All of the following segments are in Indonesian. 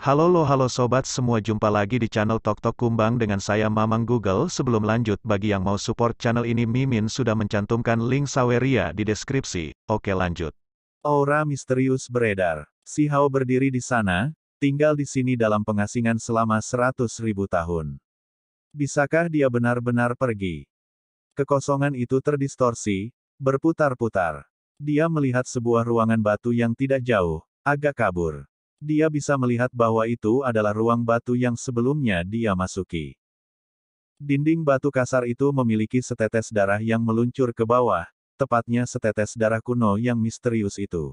Halo sobat semua, jumpa lagi di channel Tok Tok Kumbang dengan saya Mamang Google. Sebelum lanjut, bagi yang mau support channel ini, Mimin sudah mencantumkan link Saweria di deskripsi. Oke, lanjut. Aura misterius beredar. Si Hao berdiri di sana, tinggal di sini dalam pengasingan selama 100.000 tahun. Bisakah dia benar-benar pergi? Kekosongan itu terdistorsi, berputar-putar. Dia melihat sebuah ruangan batu yang tidak jauh, agak kabur. Dia bisa melihat bahwa itu adalah ruang batu yang sebelumnya dia masuki. Dinding batu kasar itu memiliki setetes darah yang meluncur ke bawah, tepatnya setetes darah kuno yang misterius itu.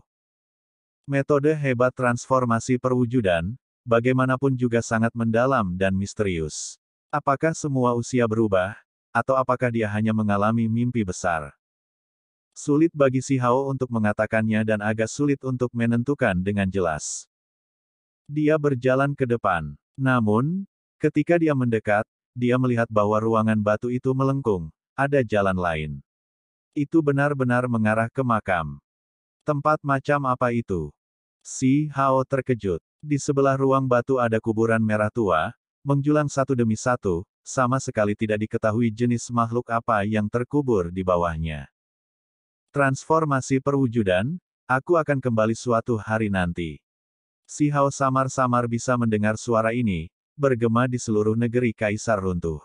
Metode hebat transformasi perwujudan, bagaimanapun juga sangat mendalam dan misterius. Apakah semua usia berubah, atau apakah dia hanya mengalami mimpi besar? Sulit bagi si Hao untuk mengatakannya dan agak sulit untuk menentukan dengan jelas. Dia berjalan ke depan. Namun, ketika dia mendekat, dia melihat bahwa ruangan batu itu melengkung, ada jalan lain. Itu benar-benar mengarah ke makam. Tempat macam apa itu? Si Hao terkejut. Di sebelah ruang batu ada kuburan merah tua, menjulang satu demi satu, sama sekali tidak diketahui jenis makhluk apa yang terkubur di bawahnya. Transformasi perwujudan, aku akan kembali suatu hari nanti. Si Hao samar-samar bisa mendengar suara ini, bergema di seluruh negeri kaisar runtuh.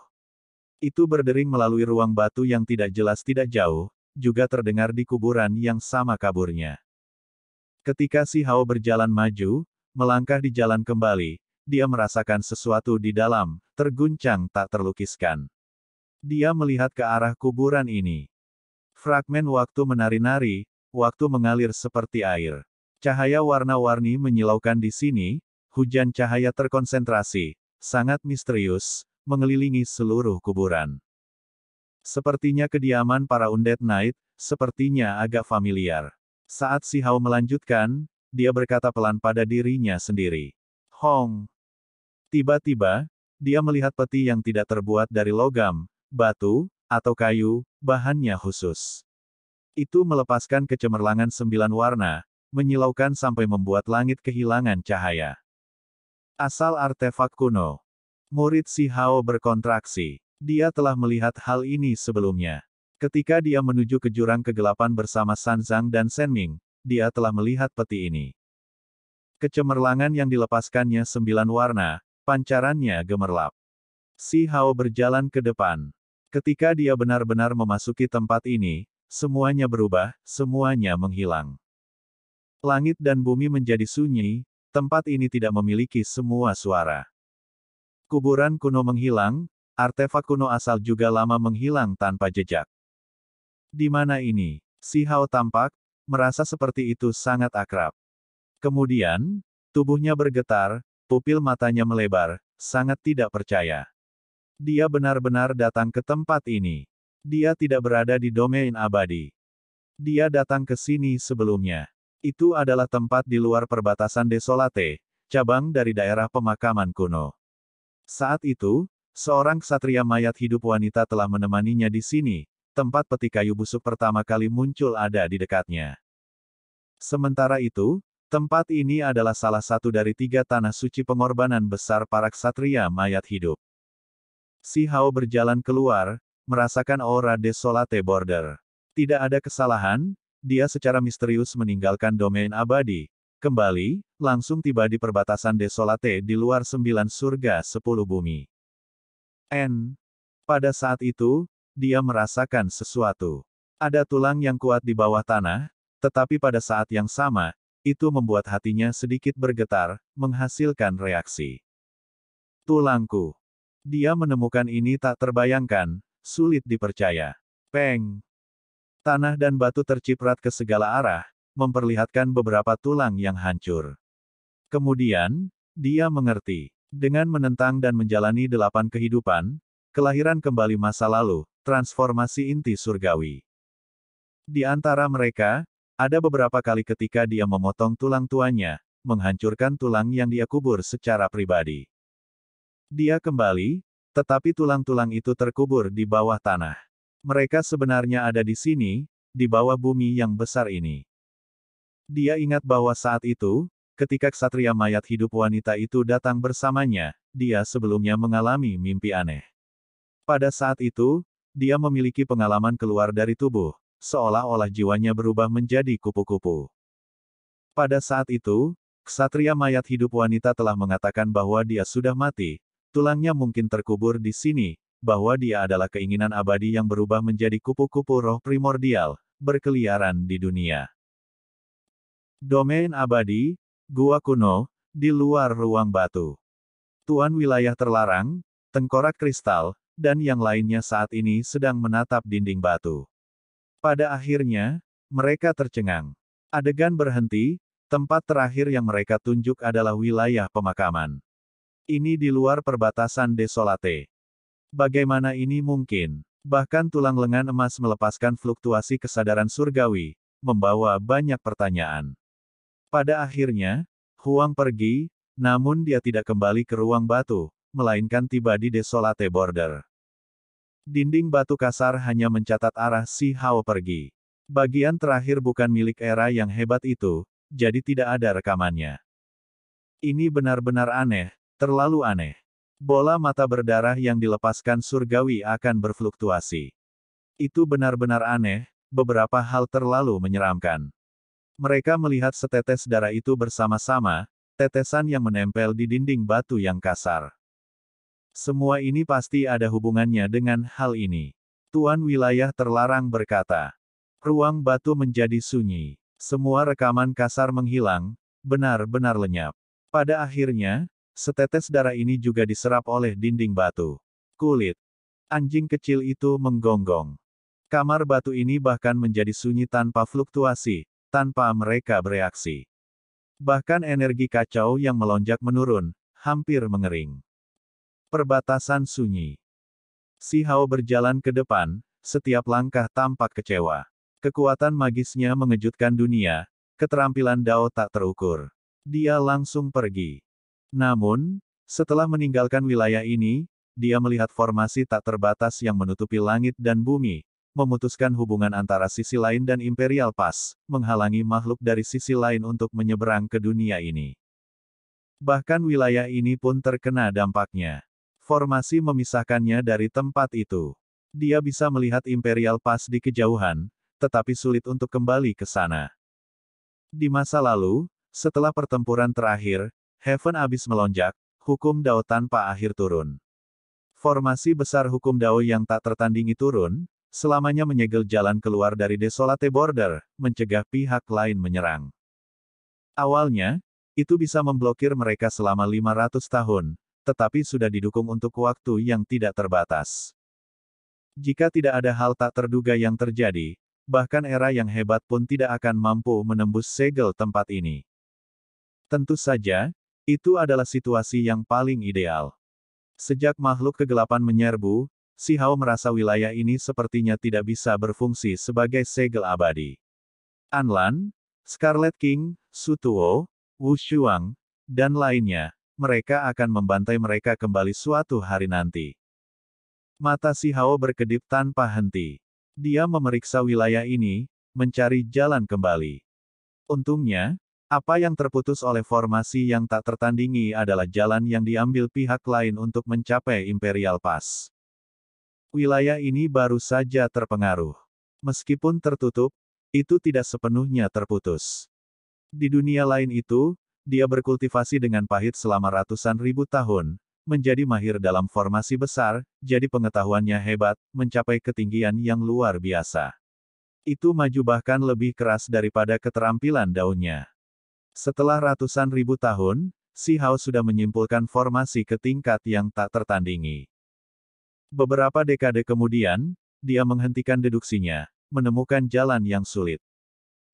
Itu berdering melalui ruang batu yang tidak jelas tidak jauh, juga terdengar di kuburan yang sama kaburnya. Ketika si Hao berjalan maju, melangkah di jalan kembali, dia merasakan sesuatu di dalam, terguncang tak terlukiskan. Dia melihat ke arah kuburan ini. Fragmen waktu menari-nari, waktu mengalir seperti air. Cahaya warna-warni menyilaukan di sini, hujan cahaya terkonsentrasi, sangat misterius, mengelilingi seluruh kuburan. Sepertinya kediaman para Undead Knight, sepertinya agak familiar. Saat si Hao melanjutkan, dia berkata pelan pada dirinya sendiri. Hong. Tiba-tiba, dia melihat peti yang tidak terbuat dari logam, batu, atau kayu, bahannya khusus. Itu melepaskan kecemerlangan 9 warna, menyilaukan sampai membuat langit kehilangan cahaya. Asal artefak kuno. Murid si Hao berkontraksi. Dia telah melihat hal ini sebelumnya. Ketika dia menuju ke jurang kegelapan bersama San Zhang dan Sen Ming, dia telah melihat peti ini. Kecemerlangan yang dilepaskannya 9 warna, pancarannya gemerlap. Si Hao berjalan ke depan. Ketika dia benar-benar memasuki tempat ini, semuanya berubah, semuanya menghilang. Langit dan bumi menjadi sunyi, tempat ini tidak memiliki semua suara. Kuburan kuno menghilang, artefak kuno asal juga lama menghilang tanpa jejak. Di mana ini? Si Hao tampak, merasa seperti itu sangat akrab. Kemudian, tubuhnya bergetar, pupil matanya melebar, sangat tidak percaya. Dia benar-benar datang ke tempat ini. Dia tidak berada di domain abadi. Dia datang ke sini sebelumnya. Itu adalah tempat di luar perbatasan Desolate, cabang dari daerah pemakaman kuno. Saat itu, seorang ksatria mayat hidup wanita telah menemaninya di sini, tempat peti kayu busuk pertama kali muncul ada di dekatnya. Sementara itu, tempat ini adalah salah satu dari 3 tanah suci pengorbanan besar para ksatria mayat hidup. Si Hao berjalan keluar, merasakan aura Desolate Border. Tidak ada kesalahan, dia secara misterius meninggalkan domain abadi, kembali, langsung tiba di perbatasan Desolate di luar 9 surga 10 bumi. Pada saat itu, dia merasakan sesuatu. Ada tulang yang kuat di bawah tanah, tetapi pada saat yang sama, itu membuat hatinya sedikit bergetar, menghasilkan reaksi. Tulangku. Dia menemukan ini tak terbayangkan, sulit dipercaya. Peng. Tanah dan batu terciprat ke segala arah, memperlihatkan beberapa tulang yang hancur. Kemudian, dia mengerti. Dengan menentang dan menjalani 8 kehidupan, kelahiran kembali masa lalu, transformasi inti surgawi. Di antara mereka, ada beberapa kali ketika dia memotong tulang tuanya, menghancurkan tulang yang dia kubur secara pribadi. Dia kembali, tetapi tulang-tulang itu terkubur di bawah tanah. Mereka sebenarnya ada di sini, di bawah bumi yang besar ini. Dia ingat bahwa saat itu, ketika ksatria mayat hidup wanita itu datang bersamanya, dia sebelumnya mengalami mimpi aneh. Pada saat itu, dia memiliki pengalaman keluar dari tubuh, seolah-olah jiwanya berubah menjadi kupu-kupu. Pada saat itu, ksatria mayat hidup wanita telah mengatakan bahwa dia sudah mati, tulangnya mungkin terkubur di sini, bahwa dia adalah keinginan abadi yang berubah menjadi kupu-kupu roh primordial, berkeliaran di dunia. Domain abadi, gua kuno, di luar ruang batu. Tuan wilayah terlarang, tengkorak kristal, dan yang lainnya saat ini sedang menatap dinding batu. Pada akhirnya, mereka tercengang. Adegan berhenti, tempat terakhir yang mereka tunjuk adalah wilayah pemakaman. Ini di luar perbatasan Desolate. Bagaimana ini mungkin? Bahkan tulang lengan emas melepaskan fluktuasi kesadaran surgawi, membawa banyak pertanyaan. Pada akhirnya, Huang pergi, namun dia tidak kembali ke ruang batu, melainkan tiba di Desolate Border. Dinding batu kasar hanya mencatat arah Si Hao pergi. Bagian terakhir bukan milik era yang hebat itu, jadi tidak ada rekamannya. Ini benar-benar aneh, terlalu aneh. Bola mata berdarah yang dilepaskan surgawi akan berfluktuasi. Itu benar-benar aneh, beberapa hal terlalu menyeramkan. Mereka melihat setetes darah itu bersama-sama, tetesan yang menempel di dinding batu yang kasar. Semua ini pasti ada hubungannya dengan hal ini. Tuan wilayah terlarang berkata. Ruang batu menjadi sunyi. Semua rekaman kasar menghilang, benar-benar lenyap. Pada akhirnya, setetes darah ini juga diserap oleh dinding batu. Kulit. Anjing kecil itu menggonggong. Kamar batu ini bahkan menjadi sunyi tanpa fluktuasi, tanpa mereka bereaksi. Bahkan energi kacau yang melonjak menurun, hampir mengering. Perbatasan sunyi. Si Hao berjalan ke depan, setiap langkah tampak kecewa. Kekuatan magisnya mengejutkan dunia, keterampilan Dao tak terukur. Dia langsung pergi. Namun, setelah meninggalkan wilayah ini, dia melihat formasi tak terbatas yang menutupi langit dan bumi, memutuskan hubungan antara sisi lain dan Imperial Pass, menghalangi makhluk dari sisi lain untuk menyeberang ke dunia ini. Bahkan wilayah ini pun terkena dampaknya. Formasi memisahkannya dari tempat itu. Dia bisa melihat Imperial Pass di kejauhan, tetapi sulit untuk kembali ke sana. Di masa lalu, setelah pertempuran terakhir, Heaven Abyss melonjak, hukum Dao tanpa akhir turun. Formasi besar hukum Dao yang tak tertandingi turun, selamanya menyegel jalan keluar dari Desolate Border, mencegah pihak lain menyerang. Awalnya, itu bisa memblokir mereka selama 500 tahun, tetapi sudah didukung untuk waktu yang tidak terbatas. Jika tidak ada hal tak terduga yang terjadi, bahkan era yang hebat pun tidak akan mampu menembus segel tempat ini. Tentu saja, itu adalah situasi yang paling ideal. Sejak makhluk kegelapan menyerbu, Si Hao merasa wilayah ini sepertinya tidak bisa berfungsi sebagai segel abadi. Anlan, Scarlet King, Su Tuo, Wu Shuang, dan lainnya, mereka akan membantai mereka kembali suatu hari nanti. Mata Si Hao berkedip tanpa henti. Dia memeriksa wilayah ini, mencari jalan kembali. Untungnya, apa yang terputus oleh formasi yang tak tertandingi adalah jalan yang diambil pihak lain untuk mencapai Imperial Pass. Wilayah ini baru saja terpengaruh. Meskipun tertutup, itu tidak sepenuhnya terputus. Di dunia lain itu, dia berkultivasi dengan pahit selama ratusan ribu tahun, menjadi mahir dalam formasi besar, jadi pengetahuannya hebat, mencapai ketinggian yang luar biasa. Itu maju bahkan lebih keras daripada keterampilan daunnya. Setelah ratusan ribu tahun, Si Hao sudah menyimpulkan formasi ke tingkat yang tak tertandingi. Beberapa dekade kemudian, dia menghentikan deduksinya, menemukan jalan yang sulit.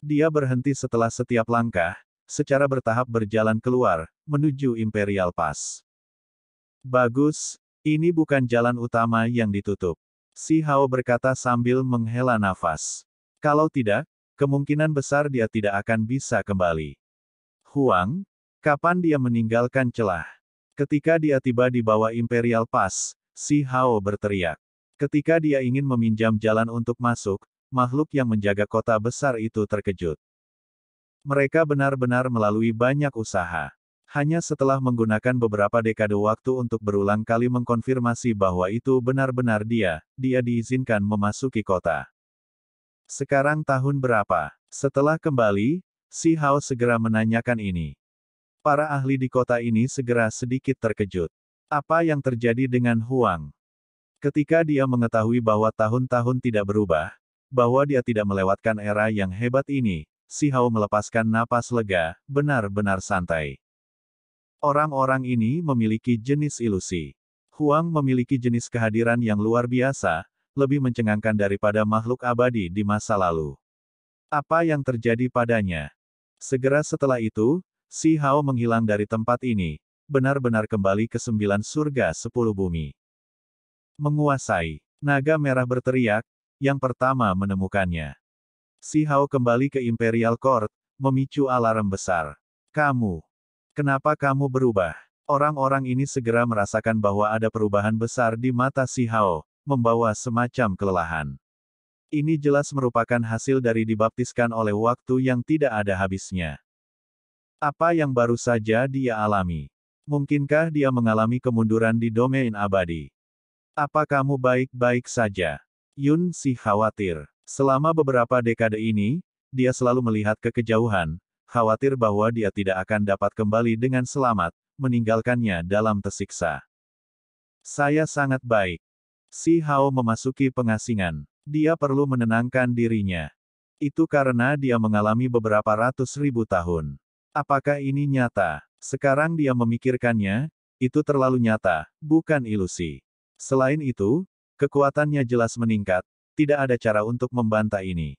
Dia berhenti setelah setiap langkah, secara bertahap berjalan keluar, menuju Imperial Pass. Bagus, ini bukan jalan utama yang ditutup. Si Hao berkata sambil menghela nafas. Kalau tidak, kemungkinan besar dia tidak akan bisa kembali. Huang, kapan dia meninggalkan celah? Ketika dia tiba di bawah Imperial Pass, Si Hao berteriak. Ketika dia ingin meminjam jalan untuk masuk, makhluk yang menjaga kota besar itu terkejut. Mereka benar-benar melalui banyak usaha. Hanya setelah menggunakan beberapa dekade waktu untuk berulang kali mengkonfirmasi bahwa itu benar-benar dia diizinkan memasuki kota. Sekarang tahun berapa? Setelah kembali, Si Hao segera menanyakan ini. Para ahli di kota ini segera sedikit terkejut. Apa yang terjadi dengan Huang? Ketika dia mengetahui bahwa tahun-tahun tidak berubah, bahwa dia tidak melewatkan era yang hebat ini, Si Hao melepaskan napas lega, benar-benar santai. Orang-orang ini memiliki jenis ilusi. Huang memiliki jenis kehadiran yang luar biasa, lebih mencengangkan daripada makhluk abadi di masa lalu. Apa yang terjadi padanya? Segera setelah itu, Si Hao menghilang dari tempat ini, benar-benar kembali ke 9 surga 10 bumi. Menguasai. Naga merah berteriak, yang pertama menemukannya. Si Hao kembali ke Imperial Court, memicu alarm besar. Kamu. Kenapa kamu berubah? Orang-orang ini segera merasakan bahwa ada perubahan besar di mata Si Hao, membawa semacam kelelahan. Ini jelas merupakan hasil dari dibaptiskan oleh waktu yang tidak ada habisnya. Apa yang baru saja dia alami? Mungkinkah dia mengalami kemunduran di domain abadi? Apa kamu baik-baik saja? Yun Si khawatir. Selama beberapa dekade ini, dia selalu melihat ke kejauhan, khawatir bahwa dia tidak akan dapat kembali dengan selamat, meninggalkannya dalam tersiksa. Saya sangat baik. Si Hao memasuki pengasingan. Dia perlu menenangkan dirinya. Itu karena dia mengalami beberapa ratus ribu tahun. Apakah ini nyata? Sekarang dia memikirkannya, itu terlalu nyata, bukan ilusi. Selain itu, kekuatannya jelas meningkat, tidak ada cara untuk membantah ini.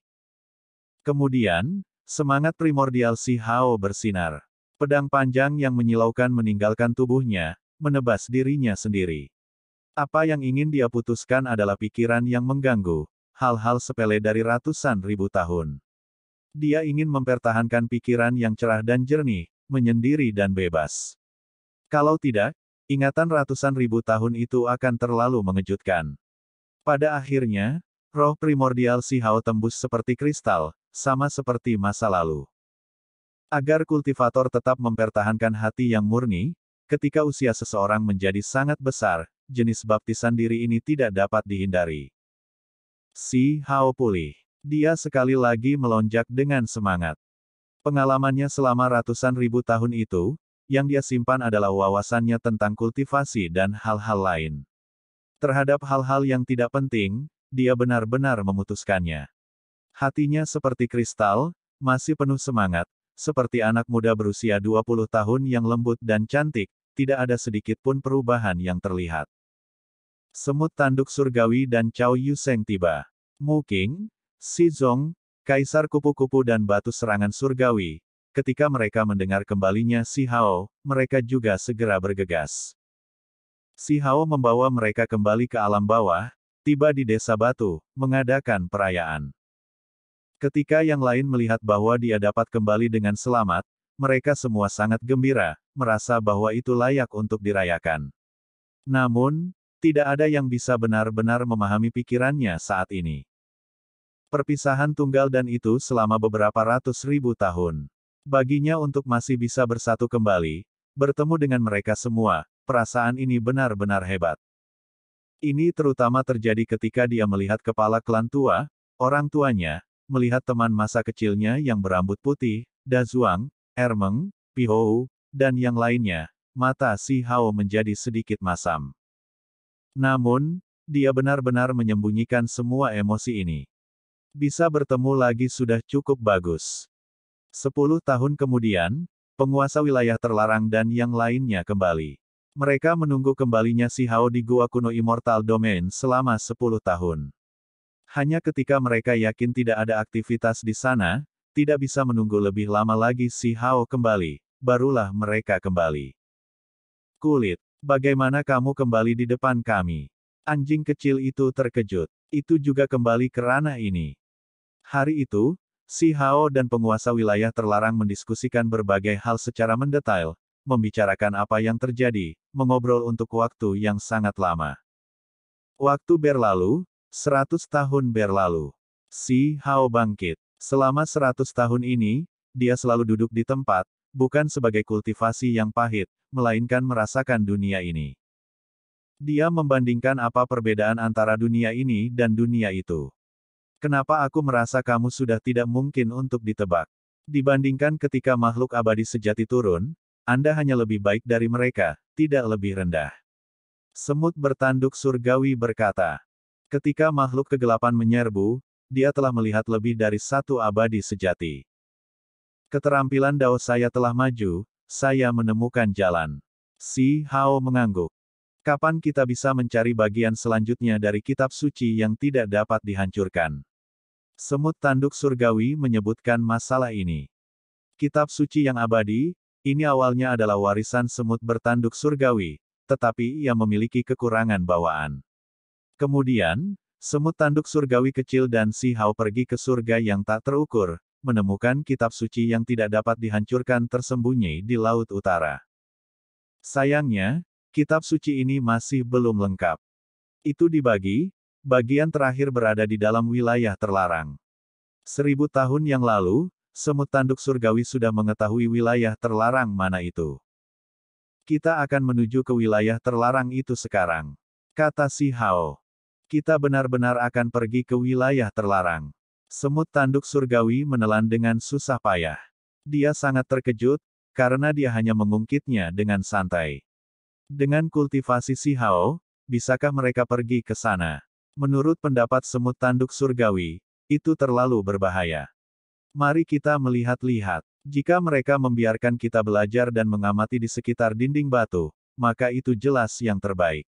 Kemudian, semangat primordial Si Hao bersinar. Pedang panjang yang menyilaukan meninggalkan tubuhnya, menebas dirinya sendiri. Apa yang ingin dia putuskan adalah pikiran yang mengganggu, hal-hal sepele dari ratusan ribu tahun. Dia ingin mempertahankan pikiran yang cerah dan jernih, menyendiri dan bebas. Kalau tidak, ingatan ratusan ribu tahun itu akan terlalu mengejutkan. Pada akhirnya, roh primordial Si Hao tembus seperti kristal, sama seperti masa lalu. Agar kultivator tetap mempertahankan hati yang murni, ketika usia seseorang menjadi sangat besar, jenis baptisan diri ini tidak dapat dihindari. Si Hao pulih. Dia sekali lagi melonjak dengan semangat. Pengalamannya selama ratusan ribu tahun itu, yang dia simpan adalah wawasannya tentang kultivasi dan hal-hal lain. Terhadap hal-hal yang tidak penting, dia benar-benar memutuskannya. Hatinya seperti kristal, masih penuh semangat, seperti anak muda berusia 20 tahun yang lembut dan cantik, tidak ada sedikit pun perubahan yang terlihat. Semut tanduk surgawi dan Cao Yuseng tiba. Mu Qing, Si Zong, Kaisar kupu-kupu dan batu serangan surgawi, ketika mereka mendengar kembalinya Si Hao, mereka juga segera bergegas. Si Hao membawa mereka kembali ke alam bawah, tiba di desa batu, mengadakan perayaan. Ketika yang lain melihat bahwa dia dapat kembali dengan selamat, mereka semua sangat gembira, merasa bahwa itu layak untuk dirayakan. Namun, tidak ada yang bisa benar-benar memahami pikirannya saat ini. Perpisahan tunggal dan itu selama beberapa ratus ribu tahun. Baginya untuk masih bisa bersatu kembali, bertemu dengan mereka semua, perasaan ini benar-benar hebat. Ini terutama terjadi ketika dia melihat kepala klan tua, orang tuanya, melihat teman masa kecilnya yang berambut putih, Da Zuang, Ermeng, Pihou, dan yang lainnya, mata Si Hao menjadi sedikit masam. Namun, dia benar-benar menyembunyikan semua emosi ini. Bisa bertemu lagi sudah cukup bagus. 10 tahun kemudian, penguasa wilayah terlarang dan yang lainnya kembali. Mereka menunggu kembalinya Si Hao di Gua Kuno Immortal Domain selama 10 tahun. Hanya ketika mereka yakin tidak ada aktivitas di sana, tidak bisa menunggu lebih lama lagi Si Hao kembali, barulah mereka kembali. Kulit, bagaimana kamu kembali di depan kami? Anjing kecil itu terkejut. Itu juga kembali ke ranah ini. Hari itu, Si Hao dan penguasa wilayah terlarang mendiskusikan berbagai hal secara mendetail, membicarakan apa yang terjadi, mengobrol untuk waktu yang sangat lama. Waktu berlalu, 100 tahun berlalu. Si Hao bangkit. Selama 100 tahun ini, dia selalu duduk di tempat, bukan sebagai kultivasi yang pahit, melainkan merasakan dunia ini. Dia membandingkan apa perbedaan antara dunia ini dan dunia itu. Kenapa aku merasa kamu sudah tidak mungkin untuk ditebak? Dibandingkan ketika makhluk abadi sejati turun, Anda hanya lebih baik dari mereka, tidak lebih rendah. Semut bertanduk surgawi berkata. Ketika makhluk kegelapan menyerbu, dia telah melihat lebih dari satu abadi sejati. Keterampilan Dao saya telah maju, saya menemukan jalan. Si Hao mengangguk. Kapan kita bisa mencari bagian selanjutnya dari kitab suci yang tidak dapat dihancurkan? Semut tanduk surgawi menyebutkan masalah ini. Kitab suci yang abadi, ini awalnya adalah warisan semut bertanduk surgawi, tetapi ia memiliki kekurangan bawaan. Kemudian, semut tanduk surgawi kecil dan Si Hao pergi ke surga yang tak terukur, menemukan kitab suci yang tidak dapat dihancurkan tersembunyi di Laut Utara. Sayangnya, kitab suci ini masih belum lengkap. Itu dibagi, bagian terakhir berada di dalam wilayah terlarang. 1000 tahun yang lalu, semut tanduk surgawi sudah mengetahui wilayah terlarang mana itu. Kita akan menuju ke wilayah terlarang itu sekarang. Kata Si Hao. Kita benar-benar akan pergi ke wilayah terlarang. Semut tanduk surgawi menelan dengan susah payah. Dia sangat terkejut, karena dia hanya mengungkitnya dengan santai. Dengan kultivasi Si Hao, bisakah mereka pergi ke sana? Menurut pendapat semut tanduk surgawi, itu terlalu berbahaya. Mari kita melihat-lihat. Jika mereka membiarkan kita belajar dan mengamati di sekitar dinding batu, maka itu jelas yang terbaik.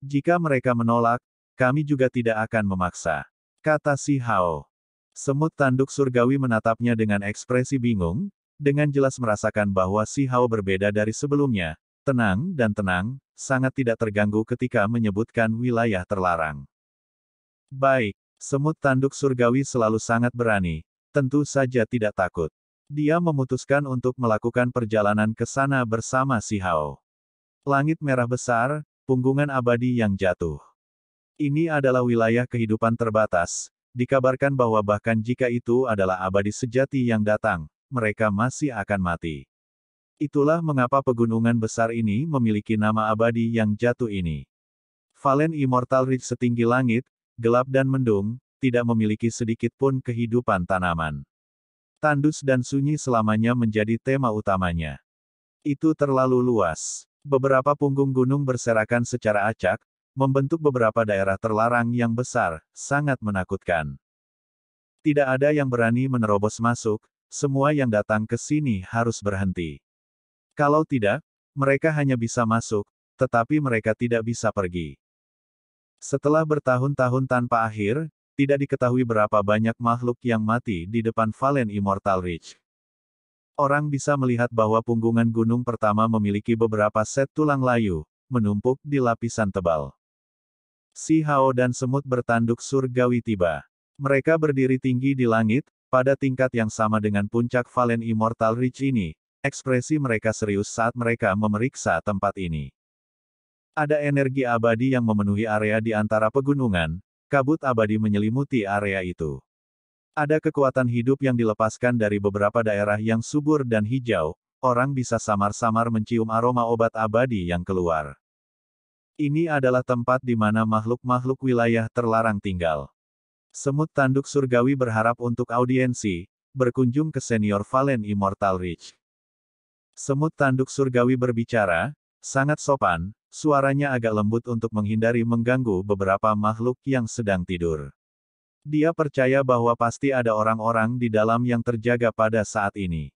Jika mereka menolak, kami juga tidak akan memaksa. Kata Si Hao. Semut tanduk surgawi menatapnya dengan ekspresi bingung, dengan jelas merasakan bahwa Si Hao berbeda dari sebelumnya. Tenang dan tenang, sangat tidak terganggu ketika menyebutkan wilayah terlarang. Baik, semut tanduk surgawi selalu sangat berani, tentu saja tidak takut. Dia memutuskan untuk melakukan perjalanan ke sana bersama Si Hao. Langit merah besar, punggungan abadi yang jatuh. Ini adalah wilayah kehidupan terbatas, dikabarkan bahwa bahkan jika itu adalah abadi sejati yang datang, mereka masih akan mati. Itulah mengapa pegunungan besar ini memiliki nama abadi yang jatuh ini. Valen Immortal Ridge setinggi langit, gelap dan mendung, tidak memiliki sedikit pun kehidupan tanaman. Tandus dan sunyi selamanya menjadi tema utamanya. Itu terlalu luas. Beberapa punggung gunung berserakan secara acak, membentuk beberapa daerah terlarang yang besar, sangat menakutkan. Tidak ada yang berani menerobos masuk, semua yang datang ke sini harus berhenti. Kalau tidak, mereka hanya bisa masuk, tetapi mereka tidak bisa pergi. Setelah bertahun-tahun tanpa akhir, tidak diketahui berapa banyak makhluk yang mati di depan Valen Immortal Ridge. Orang bisa melihat bahwa punggungan gunung pertama memiliki beberapa set tulang layu, menumpuk di lapisan tebal. Si Hao dan semut bertanduk surgawi tiba. Mereka berdiri tinggi di langit, pada tingkat yang sama dengan puncak Valen Immortal Ridge ini. Ekspresi mereka serius saat mereka memeriksa tempat ini. Ada energi abadi yang memenuhi area di antara pegunungan, kabut abadi menyelimuti area itu. Ada kekuatan hidup yang dilepaskan dari beberapa daerah yang subur dan hijau, orang bisa samar-samar mencium aroma obat abadi yang keluar. Ini adalah tempat di mana makhluk-makhluk wilayah terlarang tinggal. Semut tanduk surgawi berharap untuk audiensi, berkunjung ke senior Valen Immortal Ridge. Semut tanduk surgawi berbicara, sangat sopan, suaranya agak lembut untuk menghindari mengganggu beberapa makhluk yang sedang tidur. Dia percaya bahwa pasti ada orang-orang di dalam yang terjaga pada saat ini.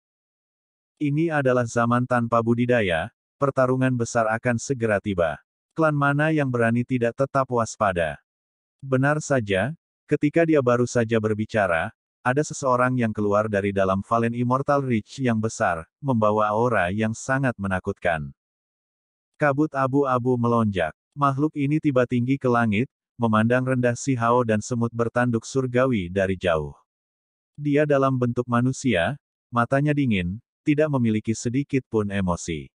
Ini adalah zaman tanpa budidaya, pertarungan besar akan segera tiba. Klan mana yang berani tidak tetap waspada? Benar saja, ketika dia baru saja berbicara, ada seseorang yang keluar dari dalam Valen Immortal Ridge yang besar, membawa aura yang sangat menakutkan. Kabut abu-abu melonjak. Makhluk ini tiba tinggi ke langit, memandang rendah Si Hao dan semut bertanduk surgawi dari jauh. Dia dalam bentuk manusia, matanya dingin, tidak memiliki sedikit pun emosi.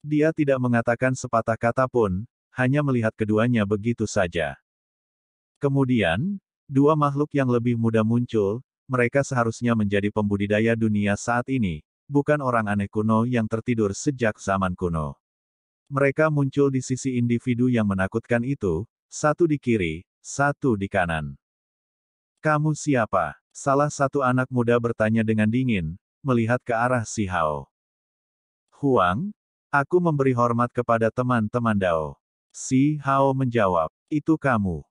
Dia tidak mengatakan sepatah kata pun, hanya melihat keduanya begitu saja. Kemudian, dua makhluk yang lebih muda muncul, mereka seharusnya menjadi pembudidaya dunia saat ini, bukan orang aneh kuno yang tertidur sejak zaman kuno. Mereka muncul di sisi individu yang menakutkan itu, satu di kiri, satu di kanan. Kamu siapa? Salah satu anak muda bertanya dengan dingin, melihat ke arah Si Hao. Huang, aku memberi hormat kepada teman-teman Dao. Si Hao menjawab, itu kamu.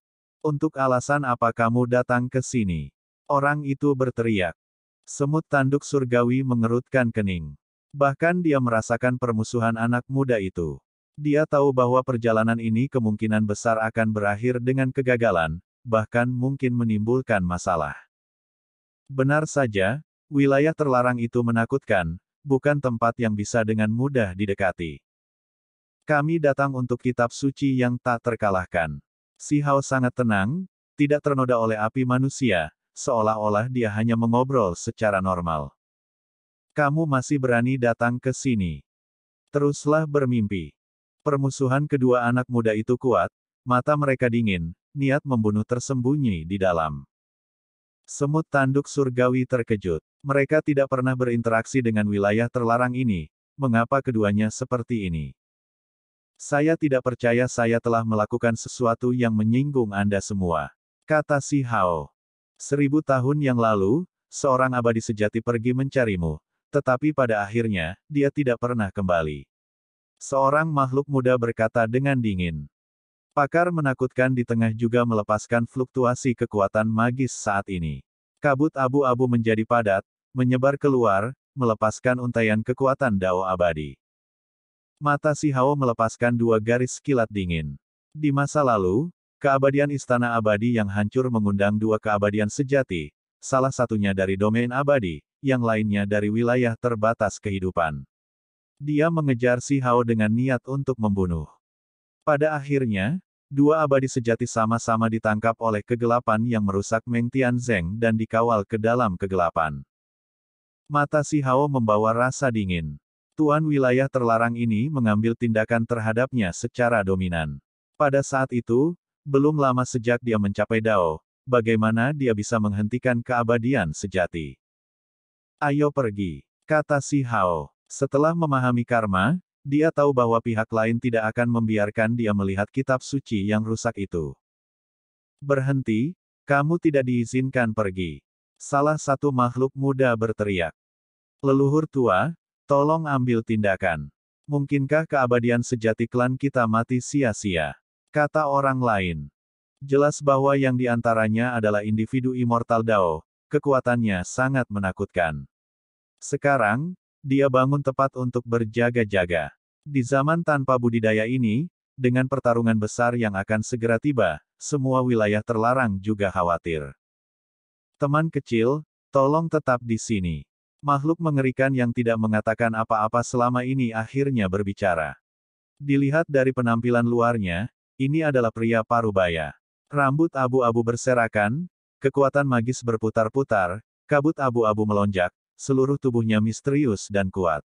Untuk alasan apa kamu datang ke sini? Orang itu berteriak. Semut tanduk surgawi mengerutkan kening. Bahkan dia merasakan permusuhan anak muda itu. Dia tahu bahwa perjalanan ini kemungkinan besar akan berakhir dengan kegagalan, bahkan mungkin menimbulkan masalah. Benar saja, wilayah terlarang itu menakutkan, bukan tempat yang bisa dengan mudah didekati. Kami datang untuk kitab suci yang tak terkalahkan. Si Hao sangat tenang, tidak ternoda oleh api manusia, seolah-olah dia hanya mengobrol secara normal. Kamu masih berani datang ke sini. Teruslah bermimpi. Permusuhan kedua anak muda itu kuat, mata mereka dingin, niat membunuh tersembunyi di dalam. Semut tanduk surgawi terkejut. Mereka tidak pernah berinteraksi dengan wilayah terlarang ini. Mengapa keduanya seperti ini? Saya tidak percaya saya telah melakukan sesuatu yang menyinggung Anda semua, kata Si Hao. 1000 tahun yang lalu, seorang abadi sejati pergi mencarimu, tetapi pada akhirnya, dia tidak pernah kembali. Seorang makhluk muda berkata dengan dingin. Pakar menakutkan di tengah juga melepaskan fluktuasi kekuatan magis saat ini. Kabut abu-abu menjadi padat, menyebar keluar, melepaskan untaian kekuatan Dao abadi. Mata Si Hao melepaskan 2 garis kilat dingin. Di masa lalu, keabadian istana abadi yang hancur mengundang 2 keabadian sejati, salah satunya dari domain abadi, yang lainnya dari wilayah terbatas kehidupan. Dia mengejar Si Hao dengan niat untuk membunuh. Pada akhirnya, 2 abadi sejati sama-sama ditangkap oleh kegelapan yang merusak Meng Tianzeng dan dikawal ke dalam kegelapan. Mata Si Hao membawa rasa dingin. Tuan wilayah terlarang ini mengambil tindakan terhadapnya secara dominan. Pada saat itu, belum lama sejak dia mencapai Dao, bagaimana dia bisa menghentikan keabadian sejati? Ayo pergi, kata Si Hao. Setelah memahami karma, dia tahu bahwa pihak lain tidak akan membiarkan dia melihat kitab suci yang rusak itu. Berhenti, kamu tidak diizinkan pergi. Salah satu makhluk muda berteriak. Leluhur tua, tolong ambil tindakan. Mungkinkah keabadian sejati klan kita mati sia-sia? Kata orang lain. Jelas bahwa yang diantaranya adalah individu immortal Dao, kekuatannya sangat menakutkan. Sekarang, dia bangun tepat untuk berjaga-jaga. Di zaman tanpa budidaya ini, dengan pertarungan besar yang akan segera tiba, semua wilayah terlarang juga khawatir. Teman kecil, tolong tetap di sini. Makhluk mengerikan yang tidak mengatakan apa-apa selama ini akhirnya berbicara. Dilihat dari penampilan luarnya, ini adalah pria parubaya. Rambut abu-abu berserakan, kekuatan magis berputar-putar, kabut abu-abu melonjak, seluruh tubuhnya misterius dan kuat.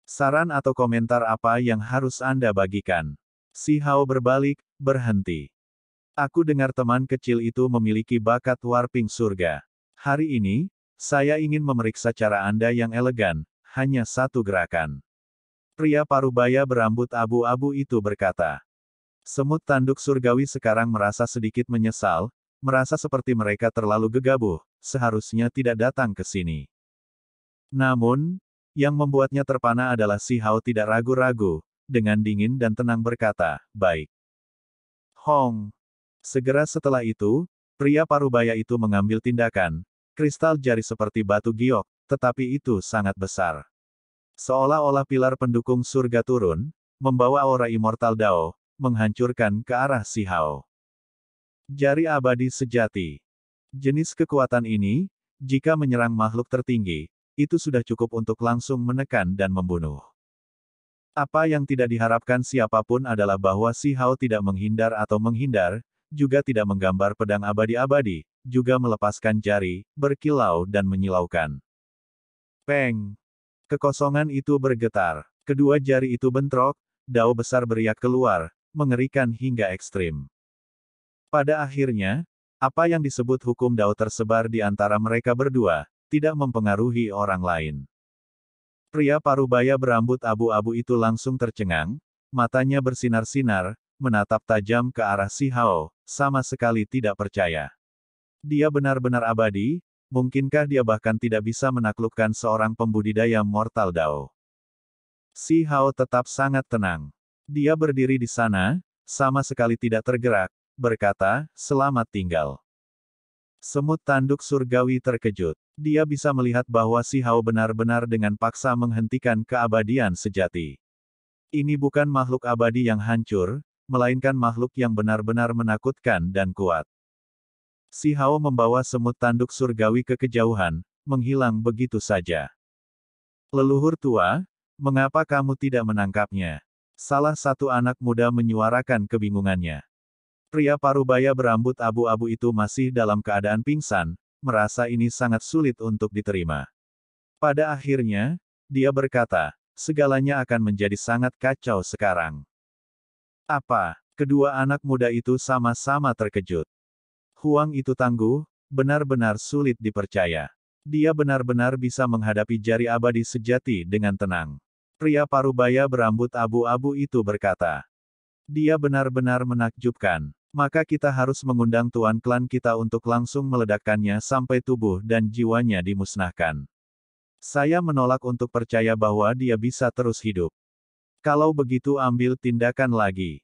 Saran atau komentar apa yang harus Anda bagikan? Si Hao berbalik, berhenti. Aku dengar teman kecil itu memiliki bakat warping surga. Hari ini, saya ingin memeriksa cara Anda yang elegan, hanya satu gerakan. Pria parubaya berambut abu-abu itu berkata. Semut tanduk surgawi sekarang merasa sedikit menyesal, merasa seperti mereka terlalu gegabah, seharusnya tidak datang ke sini. Namun, yang membuatnya terpana adalah Si Hao tidak ragu-ragu, dengan dingin dan tenang berkata, baik. Hong. Segera setelah itu, pria parubaya itu mengambil tindakan, kristal jari seperti batu giok, tetapi itu sangat besar. Seolah-olah pilar pendukung surga turun, membawa aura immortal Dao, menghancurkan ke arah Si Hao. Jari abadi sejati. Jenis kekuatan ini, jika menyerang makhluk tertinggi, itu sudah cukup untuk langsung menekan dan membunuh. Apa yang tidak diharapkan siapapun adalah bahwa Si Hao tidak menghindar atau menghindar, juga tidak menggambar pedang abadi-abadi, juga melepaskan jari, berkilau dan menyilaukan. Peng! Kekosongan itu bergetar. Kedua jari itu bentrok, Dao besar beriak keluar, mengerikan hingga ekstrim. Pada akhirnya, Apa yang disebut hukum Dao tersebar di antara mereka berdua, tidak mempengaruhi orang lain. Pria parubaya berambut abu-abu itu langsung tercengang, matanya bersinar-sinar, menatap tajam ke arah Si Hao, sama sekali tidak percaya. Dia benar-benar abadi, mungkinkah dia bahkan tidak bisa menaklukkan seorang pembudidaya mortal Dao? Si Hao tetap sangat tenang. Dia berdiri di sana, sama sekali tidak tergerak, berkata, "Selamat tinggal." Semut tanduk surgawi terkejut. Dia bisa melihat bahwa Si Hao benar-benar dengan paksa menghentikan keabadian sejati. Ini bukan makhluk abadi yang hancur, melainkan makhluk yang benar-benar menakutkan dan kuat. Si Hao membawa semut tanduk surgawi ke kejauhan, menghilang begitu saja. "Leluhur tua, mengapa kamu tidak menangkapnya?" Salah satu anak muda menyuarakan kebingungannya. Pria parubaya berambut abu-abu itu masih dalam keadaan pingsan, merasa ini sangat sulit untuk diterima. Pada akhirnya, dia berkata, "Segalanya akan menjadi sangat kacau sekarang." Apa? Kedua anak muda itu sama-sama terkejut. Huang itu tangguh, benar-benar sulit dipercaya. Dia benar-benar bisa menghadapi jari abadi sejati dengan tenang. Pria parubaya berambut abu-abu itu berkata, "Dia benar-benar menakjubkan. Maka kita harus mengundang tuan klan kita untuk langsung meledakkannya sampai tubuh dan jiwanya dimusnahkan. Saya menolak untuk percaya bahwa dia bisa terus hidup. Kalau begitu ambil tindakan lagi."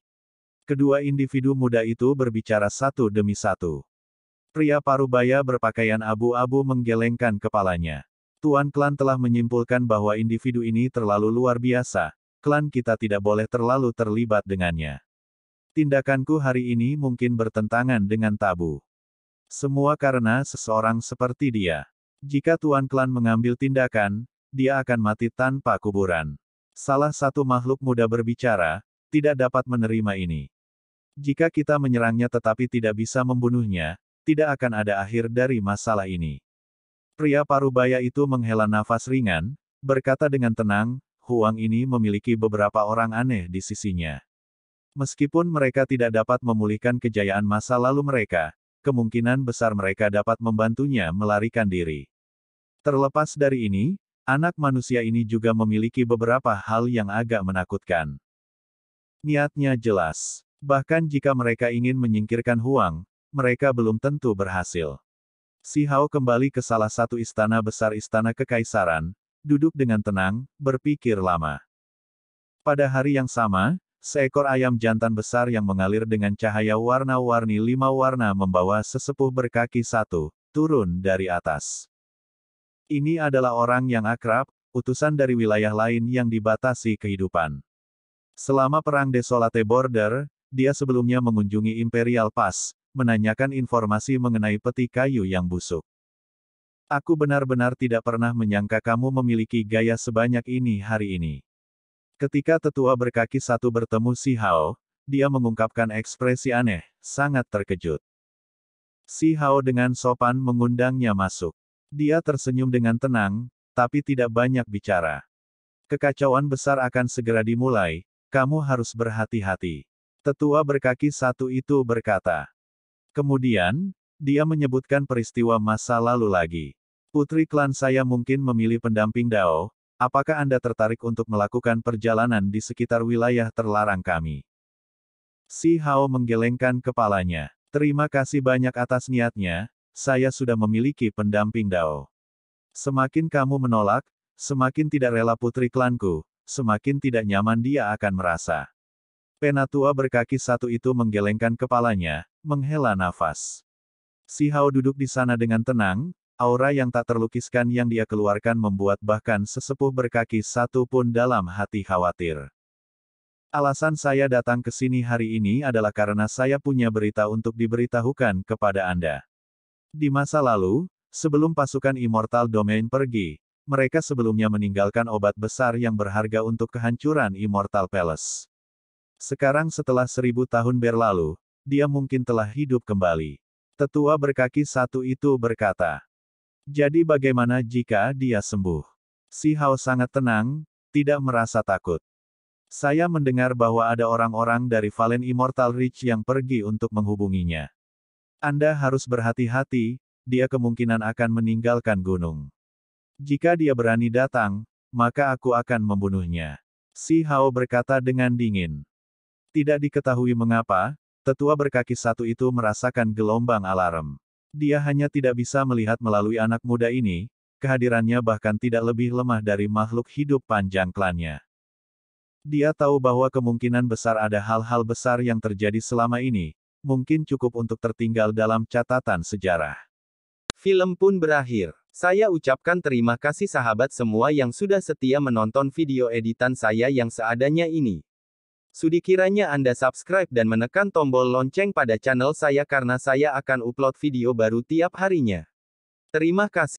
Kedua individu muda itu berbicara satu demi satu. Pria parubaya berpakaian abu-abu menggelengkan kepalanya. "Tuan klan telah menyimpulkan bahwa individu ini terlalu luar biasa, klan kita tidak boleh terlalu terlibat dengannya. Tindakanku hari ini mungkin bertentangan dengan tabu. Semua karena seseorang seperti dia. Jika tuan klan mengambil tindakan, dia akan mati tanpa kuburan." Salah satu makhluk muda berbicara, "Tidak dapat menerima ini. Jika kita menyerangnya tetapi tidak bisa membunuhnya, tidak akan ada akhir dari masalah ini." Pria parubaya itu menghela nafas ringan, berkata dengan tenang, "Huang ini memiliki beberapa orang aneh di sisinya. Meskipun mereka tidak dapat memulihkan kejayaan masa lalu mereka, kemungkinan besar mereka dapat membantunya melarikan diri. Terlepas dari ini, anak manusia ini juga memiliki beberapa hal yang agak menakutkan. Niatnya jelas. Bahkan jika mereka ingin menyingkirkan Huang, mereka belum tentu berhasil." Si Hao kembali ke salah satu istana besar istana kekaisaran, duduk dengan tenang, berpikir lama. Pada hari yang sama, seekor ayam jantan besar yang mengalir dengan cahaya warna-warni 5 warna membawa sesepuh berkaki satu, turun dari atas. Ini adalah orang yang akrab, utusan dari wilayah lain yang dibatasi kehidupan. Selama Perang Desolate Border, dia sebelumnya mengunjungi Imperial Pass, menanyakan informasi mengenai peti kayu yang busuk. "Aku benar-benar tidak pernah menyangka kamu memiliki gaya sebanyak ini hari ini." Ketika tetua berkaki satu bertemu Si Hao, dia mengungkapkan ekspresi aneh, sangat terkejut. Si Hao dengan sopan mengundangnya masuk. Dia tersenyum dengan tenang, tapi tidak banyak bicara. "Kekacauan besar akan segera dimulai, kamu harus berhati-hati." Tetua berkaki satu itu berkata. Kemudian, dia menyebutkan peristiwa masa lalu lagi. "Putri klan saya mungkin memilih pendamping Dao, apakah Anda tertarik untuk melakukan perjalanan di sekitar wilayah terlarang kami?" Si Hao menggelengkan kepalanya. "Terima kasih banyak atas niatnya, saya sudah memiliki pendamping Dao. Semakin kamu menolak, semakin tidak rela putri klanku, semakin tidak nyaman dia akan merasa." Penatua berkaki satu itu menggelengkan kepalanya, menghela nafas. Si Hao duduk di sana dengan tenang, aura yang tak terlukiskan yang dia keluarkan membuat bahkan sesepuh berkaki satu pun dalam hati khawatir. "Alasan saya datang ke sini hari ini adalah karena saya punya berita untuk diberitahukan kepada Anda. Di masa lalu, sebelum pasukan Immortal Domain pergi, mereka sebelumnya meninggalkan obat besar yang berharga untuk kehancuran Immortal Palace. Sekarang setelah 1000 tahun berlalu, dia mungkin telah hidup kembali." Tetua berkaki satu itu berkata. "Jadi bagaimana jika dia sembuh?" Si Hao sangat tenang, tidak merasa takut. "Saya mendengar bahwa ada orang-orang dari Valen Immortal Reach yang pergi untuk menghubunginya. Anda harus berhati-hati, dia kemungkinan akan meninggalkan gunung. Jika dia berani datang, maka aku akan membunuhnya. Si Hao berkata dengan dingin. Tidak diketahui mengapa, tetua berkaki satu itu merasakan gelombang alarm. Dia hanya tidak bisa melihat melalui anak muda ini, kehadirannya bahkan tidak lebih lemah dari makhluk hidup panjang klannya. Dia tahu bahwa kemungkinan besar ada hal-hal besar yang terjadi selama ini, mungkin cukup untuk tertinggal dalam catatan sejarah. Film pun berakhir. Saya ucapkan terima kasih sahabat semua yang sudah setia menonton video editan saya yang seadanya ini. Sudi kiranya Anda subscribe dan menekan tombol lonceng pada channel saya karena saya akan upload video baru tiap harinya. Terima kasih.